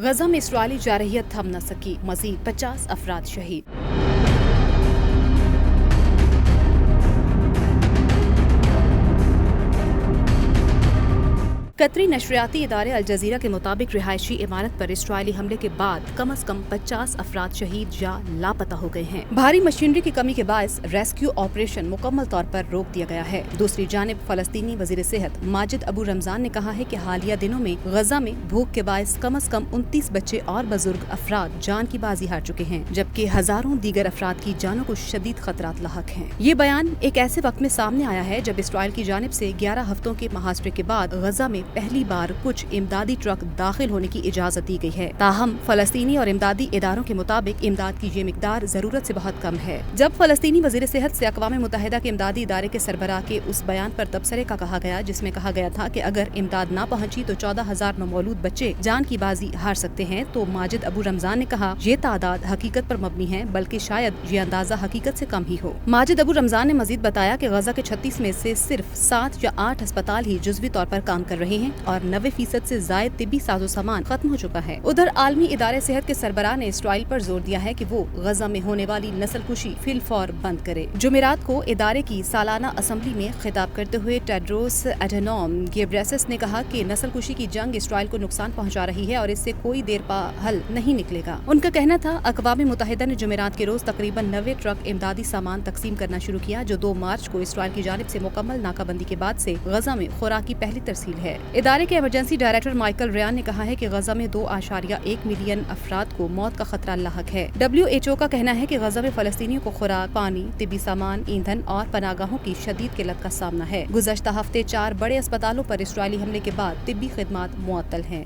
غزہ میں اسرائیلی جارحیت تھم نہ سکی، مزید 50 افراد شہید۔ قطری نشریاتی ادارے الجزیرہ کے مطابق رہائشی عمارت پر اسرائیلی حملے کے بعد کم از کم 50 افراد شہید یا لاپتہ ہو گئے ہیں۔ بھاری مشینری کی کمی کے باعث ریسکیو آپریشن مکمل طور پر روک دیا گیا ہے۔ دوسری جانب فلسطینی وزیر صحت ماجد ابو رمضان نے کہا ہے کہ حالیہ دنوں میں غزہ میں بھوک کے باعث کم از کم 29 بچے اور بزرگ افراد جان کی بازی ہار چکے ہیں، جبکہ ہزاروں دیگر افراد کی جانوں کو شدید خطرات لاحق ہیں۔ یہ بیان ایک ایسے وقت میں سامنے آیا ہے جب اسرائیل کی جانب سے 11 ہفتوں کے محاصرے کے بعد غزہ میں پہلی بار کچھ امدادی ٹرک داخل ہونے کی اجازت دی گئی ہے۔ تاہم فلسطینی اور امدادی اداروں کے مطابق امداد کی یہ مقدار ضرورت سے بہت کم ہے۔ جب فلسطینی وزیر صحت سے اقوام متحدہ کے امدادی ادارے کے سربراہ کے اس بیان پر تبصرے کا کہا گیا جس میں کہا گیا تھا کہ اگر امداد نہ پہنچی تو 14,000 نومولود بچے جان کی بازی ہار سکتے ہیں، تو ماجد ابو رمضان نے کہا یہ تعداد حقیقت پر مبنی ہے، بلکہ شاید یہ اندازہ حقیقت سے کم ہی ہو۔ ماجد ابو رمضان نے مزید بتایا کہ غزہ کے 36 میں سے صرف 7 یا 8 ہسپتال ہی جزوی طور پر کام کر رہے ہیں اور 90% سے زائد طبی ساز و سامان ختم ہو چکا ہے۔ ادھر عالمی ادارے صحت کے سربراہ نے اسرائیل پر زور دیا ہے کہ وہ غزہ میں ہونے والی نسل کشی فی الفور بند کرے۔ جمعرات کو ادارے کی سالانہ اسمبلی میں خطاب کرتے ہوئے ٹیڈروس اڈھینوم گیبریسس نے کہا کہ نسل کشی کی جنگ اسرائیل کو نقصان پہنچا رہی ہے اور اس سے کوئی دیر پا حل نہیں نکلے گا۔ ان کا کہنا تھا اقوام متحدہ نے جمعرات کے روز تقریباً 90 ٹرک امدادی سامان تقسیم کرنا شروع کیا، جو 2 مارچ کو اسرائیل کی جانب سے مکمل ناکہ بندی کے بعد سے غزہ میں خوراک کی پہلی ترسیل ہے۔ ادارے کے ایمرجنسی ڈائریکٹر مائیکل ریان نے کہا ہے کہ غزہ میں 2.1 ملین افراد کو موت کا خطرہ لاحق ہے۔ WHO کا کہنا ہے کہ غزہ میں فلسطینیوں کو خوراک، پانی، طبی سامان، ایندھن اور پناہ گاہوں کی شدید قلت کا سامنا ہے۔ گزشتہ ہفتے 4 بڑے اسپتالوں پر اسرائیلی حملے کے بعد طبی خدمات معطل ہیں۔